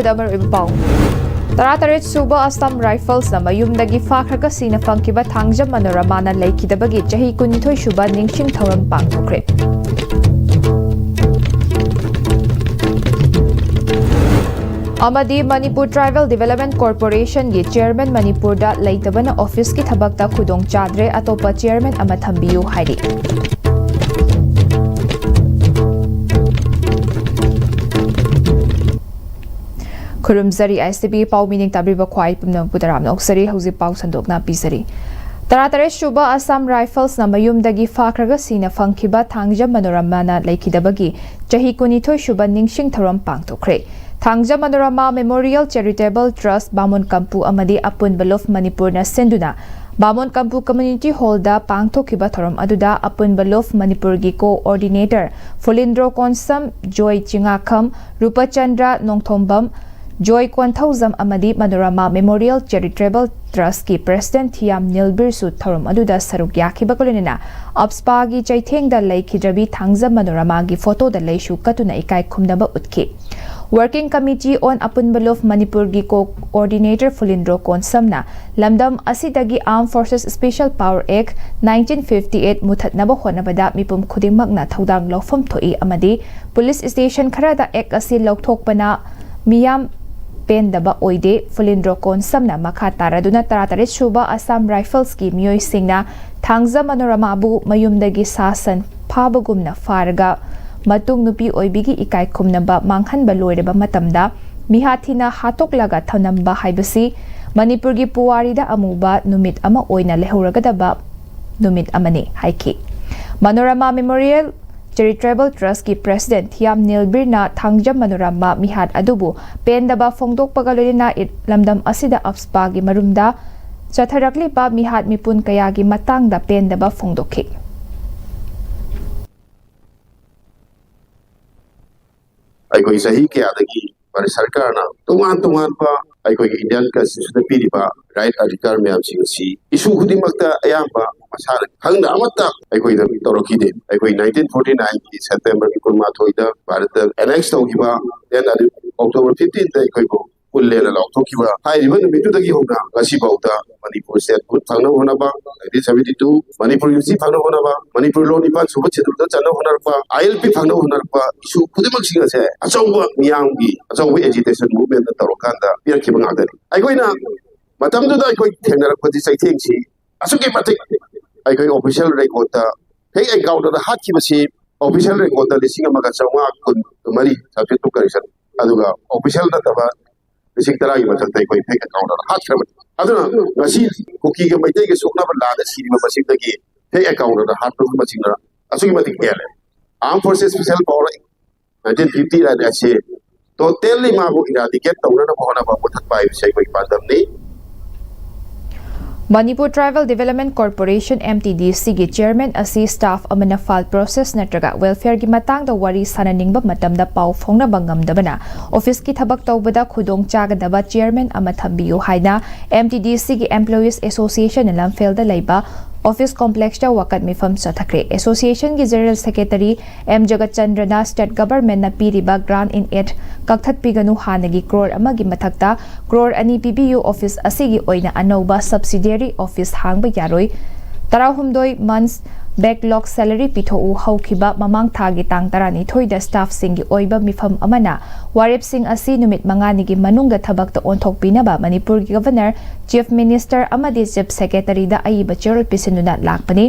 Pau. Tarataret Suba Assam Rifles na mayumdagi fakraga sina fangkiba thangjam manorama na laikidabagi chahi kunithoi shuba ningsing thauram pangthokre. Amadi Manipur Tribal Development Corporation gi Chairman Manipur da laitabana office ki thabakta khudong chadre atopa chairman ama thambiyu hairi. Kurumzari ISTB pau mining tabriba khwai pumnam pudaram oksari hauji pau sandokna pisari. Taratare Shuba Assam Rifles na mayumdagi fakraga sina fangkiba thangjam manorama na laikidabagi chahi kunithoi shuba ningsing tharam pangthokre. Thangjam Manorama Memorial Charitable Trust Bamon Kampu amadi Apun Balof Manipur na senduna Bamon Kampu Community Hall da pangthokiba thoram aduda Apun Balof Manipur gi coordinator Fulindro Konsam Joy Chingakham Rupachandra Nongthombam Joy Kwanthauzam amadi Manorama Memorial Charitable Trust ki President Thiam Nilbir su thoram aduda saruk yakhiba kolina Apspa gi chaitheng da laikhidrabi Thangjam Manorama gi photo da leishu katuna ikai khumnaba utki. Working Committee on Apun Balof Manipur gi Coordinator Fulindro Konsamna Lamdam Asidagi Armed Forces Special Power Act 1958 muthatnaba honabada mipum khudingmakna thodang lawfam thoi amadi Police Station kharada Act asi lawthokpana miyam pendaba oide Fulindro Konsamna makha taraduna taratare Shuba Assam Rifles ki miyoi singna Thangjam Manorama bu mayumdagi sasan phabagumna faraga Matung nupi oibigi ikai kumnamba manghan baloireba matamda mihathina hatoklaga thanamba haibasi Manipur gi puwarida amuba numit ama oina lehoragadaba numit amani haiki. Manorama Memorial Charitable Trust ki President Thiam Nilbir na Thangjam Manorama mihat adubu pendaba fongdokpagalorina lamdam asida apspa gi marumda chatharakli ba mihat mipun kayagi matangda pendaba fongdokhi. Aikoi sahi ke adagi par sarkar na tungan pa aikoi Indian constitution piriba right article me amsing si isu khudi makta ayamba masar hangna amata aikoi da toroki de aikoi 1949 ki September ki kurma thoida Bharat annex tawgiba then October 15 da aikoi ko kullena lawthokiba hairiba numitu dagi hona ngasi bauta Manipur state put thangna hona ba 1972 Manipur UC thangna hona ba Manipur law nipan suba chedurda chana hona ba ILP thangna hona ba isu khudimak singa se achauba miyamgi achauba agitation movement da tarokanda pirkiba ngagani aikoina matamdu da aikoi thengnarak pati saithengsi asuki matik aikoi official record ta hey account da hatkibasi official record da lisinga maga chawma kun mari subject to correction aduga official da taba Lising taragi macam tay koi fake account ada hat keramat. Aduna ngasi koki ke macam ke sukna ber lada siri ma masing lagi fake account ada hat tu masing ada. Asuki mati kaya le. Armed Forces Special Power 1950 ada asyik. Totally mahu eradicate tahunan apa hona apa mutat pai saya koi padam ni. Manipur Tribal Development Corporation MTDC gi Chairman asi staff amana file process natraga welfare gi matang da wari sananingba matamda pau phongna bangamdabana office ki thabak tawbada khudong chagadaba chairman ama thambiyu haina MTDC gi Employees Association lamfel da leiba office complex da wakat mifam sathakre association gi general secretary M Jagat Chandrana state government na piriba grant in aid kakthat piganu hanagi crore amagi mathakta crore ani PBU office asigi oina anauba subsidiary office hangba yaroi tarahumdoi months backlog salary pitho u haukiba mamang thagi tang tarani thoida staff singi oiba mifam amana warep sing asi numit mangani gi manungda thabakta onthok pinaba Manipur gi governor chief minister amadi chief secretary da aiba chirol pisinuna lakpani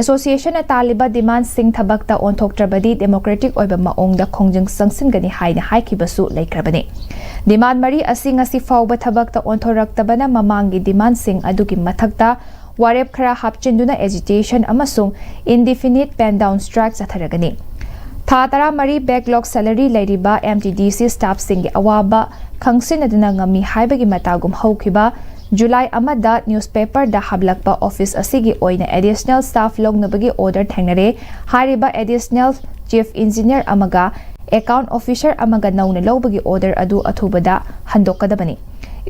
association taliba demand sing thabakta onthok trabadi democratic oiba maongda khongjang sangsingani haina haikibasu laikrabani demand mari asing asi fawba thabakta onthoraktabana mamangi demand sing adugi mathakta warep khara hapchinduna agitation amasung indefinite pen down strike atharagani tha tara mari backlog salary lairiba MTDC staff singi awaba khangsinaduna ngami haibagi matagum haukiba July amada newspaper da hablakpa office asigi oina additional staff lognabagi order thangnare hariba additional chief engineer amaga account officer amaga nauna lobagi order adu athubada handokadabani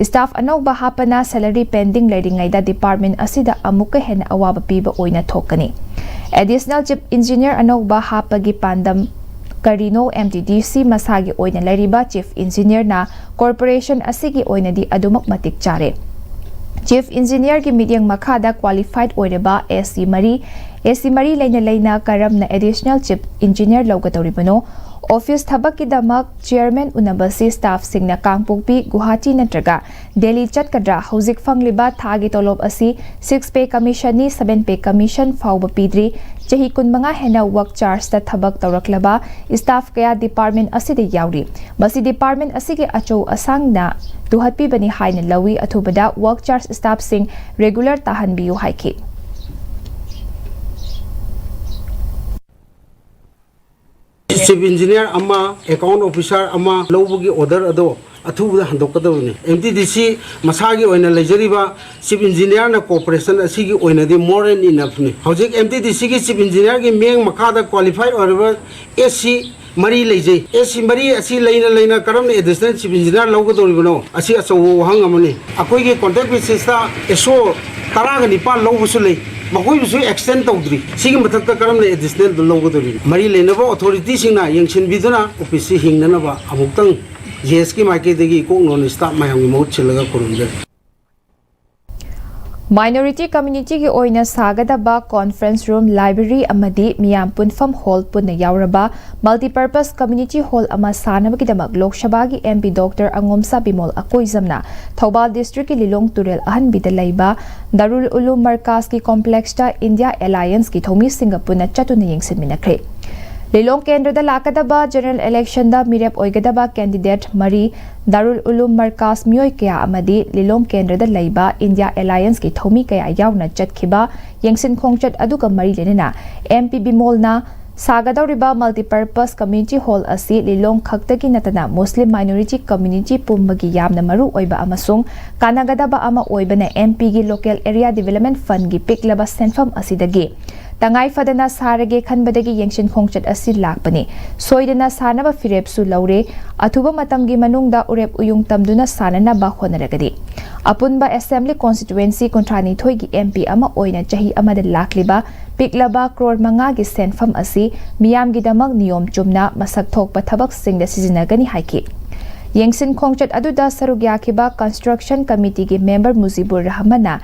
staff anauba hapana salary pending leiringaida department asida amuka hen awaba piba oina thokani additional chief engineer anauba hapagi pandam Karino MTDC masagi oina lariba Chief Engineer na corporation asigi oinadi adumak matik chare. Chief Engineer ki meeting makada qualified oireba AC Mari laina karam na additional Chief Engineer laugatoribano Office thabak ki damak Chairman unabasi staff singna Kangpokpi Guwahati natraga Delhi chatkadra hauzik fangliba thagi tolob asi 6 pay commission ni 7 pay commission fawba pidri chahi kunmanga hena work charge ta thabak tawraklaba staff kaya department asida yauri basi department asige achou asangna duhatpi bani haina lawi athubada work charge staff sing regular tahan biu haiki Chief Engineer ama account officer ama lowbugi order ado athubuda handokadawni MTDC masagi oina lejariba Chief Engineer na corporation asigi oina di more than enough ni hojik MTDC ki Chief Engineer ki meng makada qualified or AC Mari lejai AC Mari asi laina karam ne additional Chief Engineer lawgadawni bano asi aso hang amani akoi ki contact basis ta eso taraga nipa lawbusu lei Makoi bisu extend tawdri sigi mathakta karam le additional lawgadawni Mari lenaba authority singna yengsin biduna office hingnana ba amuktang yes ki market degi ko non-stop mayang mo chilaga kurunde Minority community ki oina sagadaba conference room library amadi miyam punfam hall punna yauraba multipurpose community hall ama sanabagi damak Lok Sabha ki MP Dr. Angomsa Bimol Akoizamna Thoubal district ki Lilong Turel ahan bidalaiba Darul Ulum Markaz ki complex ta India Alliance ki thomi Singapore na chatuna yengsin minakre Lilong Kendra da lakadaba general election da mirep oigadaba candidate Mari Darul Ulum Markaz Mioy kaya amadi Lilong Kendra da laiba India Alliance ki thomi kaya yauna chatkhiba yengsin khongchat aduga Mari lenena MP Bimol na sagadawriba multipurpose community hall asi Lilong khaktagi natana Muslim minority community pumbagi yamna maru oiba amasung kanagadaba ama oibana MP gi local area development fund gi piklaba senfam asidagi Tangai fadana sarage khanbadagi yengshin khongchat asi lakpani soidana sanaba firep su laure athuba matamgi manungda urep uyung tamduna sanana ba khonaragadi apunba assembly constituency kontrani thoigi MP ama oina chahi amada lakliba piklaba crore manga gi senfam asi miyam gi damak niyom chumna masak thokpa thabak singda sizinagani haiki Yengsin khongchat aduda sarugyakiba construction committee gi member Muzibur Rahmana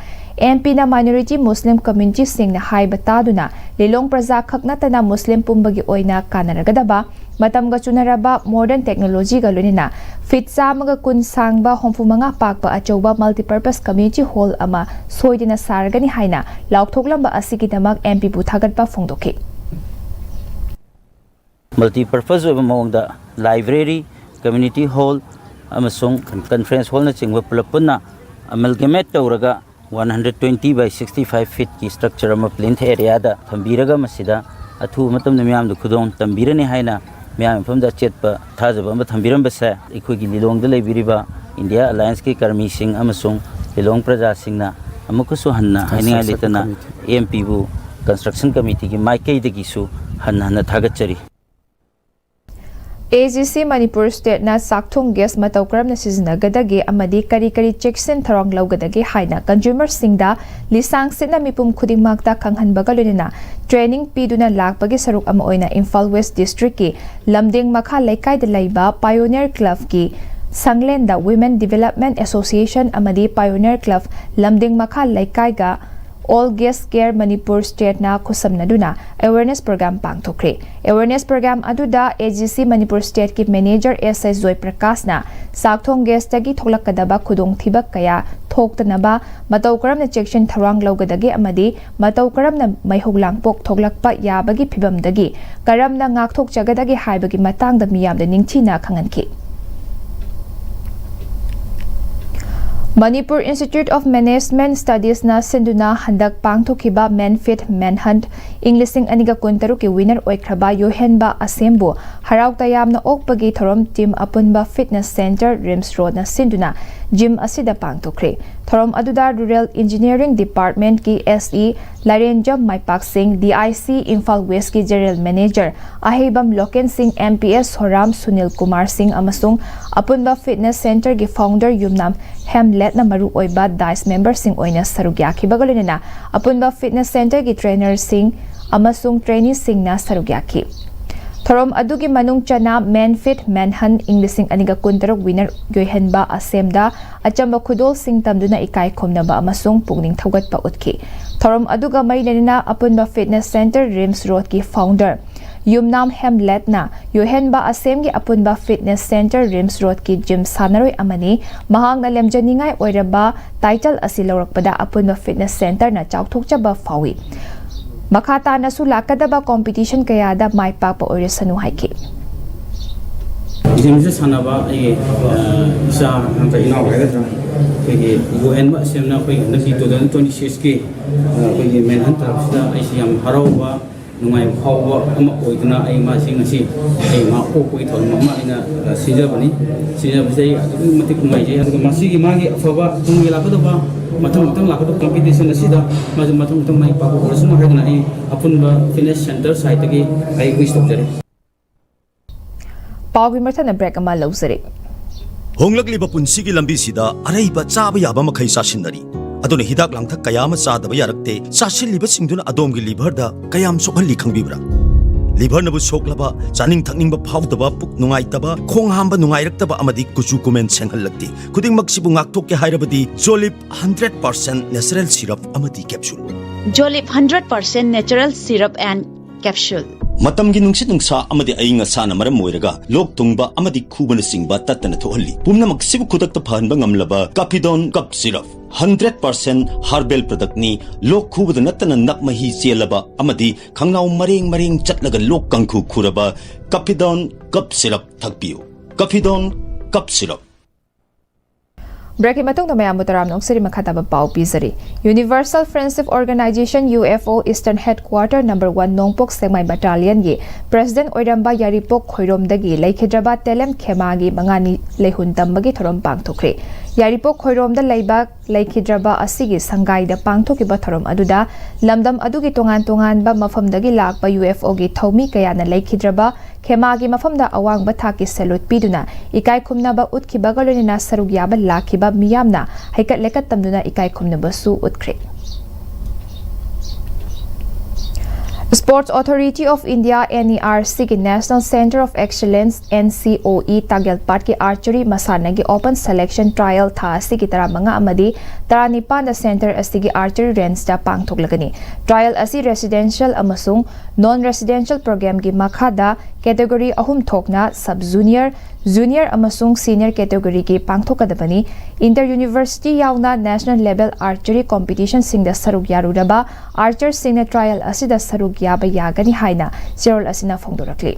MP na minority Muslim community sing na hai bataduna Lilong praja khaknatana Muslim pumbagi oina kanaragadaba matamga chunaraba modern technology ga lunina fit samaga kun sangba homfumanga pakpa achouba multipurpose community hall ama soidina sargani haina laukthoklamaba asigi damak MP bu thagatpa phongdoki multipurpose among the library community hall amasung conference hall na chingwa pulapuna amalgamate tawraga 120 by 65 feet ki structure ama plinth area da thambiraga masida athu matam na myam du khudong tambirani haina myam pham da chetpa thajaba ma thambiram basa ikoi gi Lilong da leibiriba India Alliance ki karmi sing amasung Lilong praja singna amukusu hanna hainga litana MP bu construction committee ki maikai de gi su hanna thagachari AGC Manipur State na sakthung gas matawkram na sizinagadagi amadi kari checksin tharong laugadagi haina consumer singda lisang sina mipum khudingmakta khanghanbaga lunina training piduna lakpagi saruk ama oina Imphal West District ki lamding makha laikai da laiba Pioneer Club ki Sanglenda Women Development Association amadi Pioneer Club lamding makha laikai ga All Guest Care Manipur State na kusamnaduna awareness program pangthokre awareness program aduda AGC Manipur State ki manager SI Joy Prakash na sakthong guest tagi thoklakadaba khudong thibak kaya thoktanaba matawkaram na section tharang laugadagi amadi matawkaram na maihuglang pok thoklakpa yabagi phibamdagi karam na ngakthok jagadagi haibagi matangda miyamda ningthina khanganki Manipur Institute of Management Studies na sinduna handak pangthokiba Manfit Manhunt Englising aniga kuntaru ki winner oikraba Yohenba Asembu harau tayamna okpagi thorom team apunba fitness center Rims Road na sinduna gym asida pangthokre thorom aduda Rural Engineering Department ki SE Larenjam Maipak Singh DIC Imphal West ki General Manager Ahibam Loken Singh MPS Horam Sunil Kumar Singh amasung apunba fitness center ki founder Yumnam Hamlet na maru oiba DICE member sing oina sarugyaki bagalunina apunba fitness center ki trainer Singh amasung trainee Singh na sarugyaki Thorom adugi manung chana Manfit Manhunt Englishing aniga kuntarok winner yoihenba asemda achamba khudol sing tamduna ikai khomnaba amasung pungning thogat pa utki. Thorom aduga marinina apunba fitness center Rims Road ki founder Yumnam Hamlet na yohenba asem gi apunba fitness center Rims Road ki gym sanaroi amani mahang na lemjaningai oiraba title asilorakpada apunba fitness center na chawthokchaba fawi. Makata na sulakadaba competition kaya da mai papa oiresanu haiki. Gym sanaba ay isa hanta inaw kaya tra kaya UN ba semna kaya nasi 2026 ki kaya Manhunt sida ay siyam harawa nungay hawa ama oidna ay masing si ay mako ko ito mama ina sijabani sijabani adu matik nungay jay adu masigi magi afaba tungi lakadaba matang lakadaba competition asida matang mai papa oiresanu haigna ay apunba fitness center site ki ay ko stop jare Pawgi marthana break ama lawsari. Honglakliba punsigi lambi sida araiba chaba yaba makhai sasinari. Aduna hidak langthak kayama chadaba yarakte sasilliba singduna adomgi liver da kayam sokhalli khangbibra. Liver nabu soklaba chaning thakningba phawdaba puk nungaitaba khong hamba nungairakdaba amadi kuchu kumen senghallakti. Khudingmak sibu ngakthokke hairabadi Jolip 100% natural syrup amadi capsule. Jolip 100% natural syrup and capsule. Matamgi nungsit nungsa amadi ainga sana maram moiraga lok tungba amadi khubana singba tatana thohalli pumna maksibu khudakta phanba ngamlaba Capidon cup syrup 100% herbal product ni lok khubada natana nakmahi chelaba amadi khangnaw mareng chatlaga lok kangkhu khuraba Capidon cup syrup thakpiu Capidon cup syrup Breaking matong na mayam mutaram ng siri makataba pao pisari. Universal Friendship Organization UFO Eastern Headquarter No. 1 Nongpok Segmay Battalion gi President Oiramba Yaripok Khoiromdagi Laikhidraba Telem Khemagi mangani lehun tambagi thorom pangthokre. Yaripok Khoiromda Laibak Laikhidraba asigi sangaida pangthokiba thorom aduda lamdam adugi tongan ba mafamdagi lakpa UFO gi thomi kayana Laikhidraba Khemagi mafamda awangba thaki salute piduna ikai khumnaba utkiba galonina sarugyaba lakhiba miyamna haikat lekat tamduna ikai khumnaba su utkre. Sports Authority of India NERC ki National Center of Excellence NCOE Tagelpat ki archery masana ki open selection trial tha asigi tara manga amadi tara nipan da center asigi archery range da pangthoklagani. Trial asi residential amasung non-residential program ki makhada category ahum thokna sub-junior, junior amasung senior category ki pangthokadabani. Inter-university yauna national level archery competition singda saruk yarudaba archer singna trial asida saruk yaba yagani haina Cyril asina phongdorakli.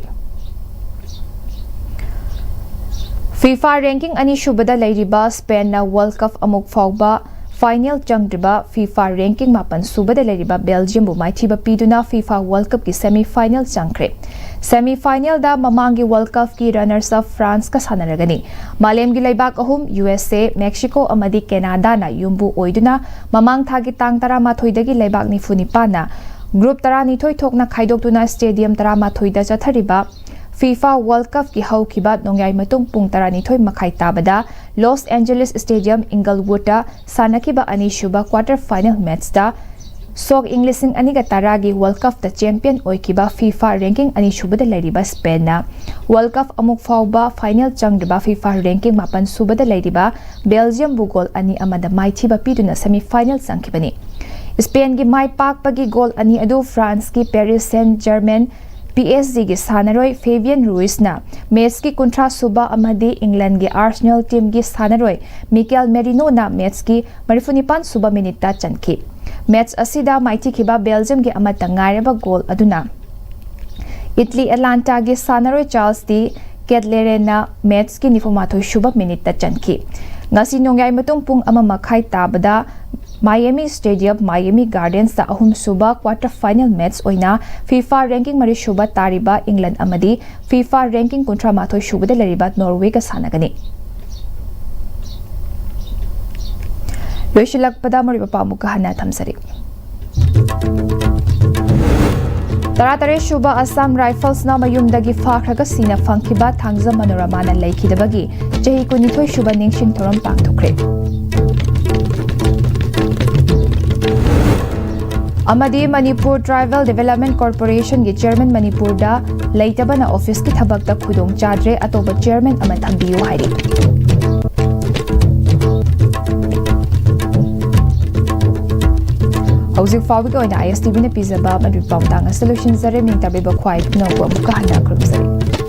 FIFA ranking ani shubada lairiba Spain na World Cup amuk fawba final changdriba FIFA ranking mapan subada lairiba Belgium bu maithiba piduna FIFA World Cup ki semi final changkre. Semi final da mamangi World Cup ki runners up France ka sanaragani. Malem gi laibak ahum USA, Mexico amadi Canada na yumbu oiduna mamang thagi tang tara mathoidagi laibak ni funipana Group tara ni thoi thokna khaidokduna stadium tara mathoida chathariba FIFA World Cup ki haukiba nongyai matung pung tara ni thoi makhai tabada Los Angeles Stadium Inglewood da sanakiba ani shuba quarter final match da Sok Englishing aniga taragi World Cup da champion oikiba FIFA ranking ani shubada lairiba Spain na World Cup amuk fawba final changdiba FIFA ranking mapan subada lairiba Belgium bugol ani amada maithiba piduna semi final changkibani. Spain ki mai pak pagi goal ani adu France ki Paris Saint-Germain PSG ki sanaroi Fabian Ruiz na match ki kontra suba amadi England ki Arsenal team ki sanaroi Mikel Merino na match ki marifunipan suba minita chanki. Match asida maiti kiba Belgium ki amata ngairaba goal aduna. Italy Atlanta ki sanaroi Charles Di Ketlere na match ki nifumato suba minita chanki. Ngasi nongyay matung pung ama makhai tabada Miami Stadium Miami Gardens sa ahum suba quarter final match oina FIFA ranking mari suba tariba England amadi FIFA ranking kontra mathoy suba de lariba Norway ka sanagani. Loishilak pada mari papamuka hana thamsari. Taratare Shuba Assam Rifles na mayumdagi fakraga sina fangkiba thangza manoramana laikidabagi jahi kunithoi Shuba ningsing thoram pangthokre. Amadi Manipur Tribal Development Corporation gi Chairman Manipur da leitabana office ki thabak ta khudong chadre atoba chairman ama thambiyu hairi. Houzik fawi ko na ISTV na pizaba madri pawtang solution zare ming tabi ba khwai no ko muka hana krum sari.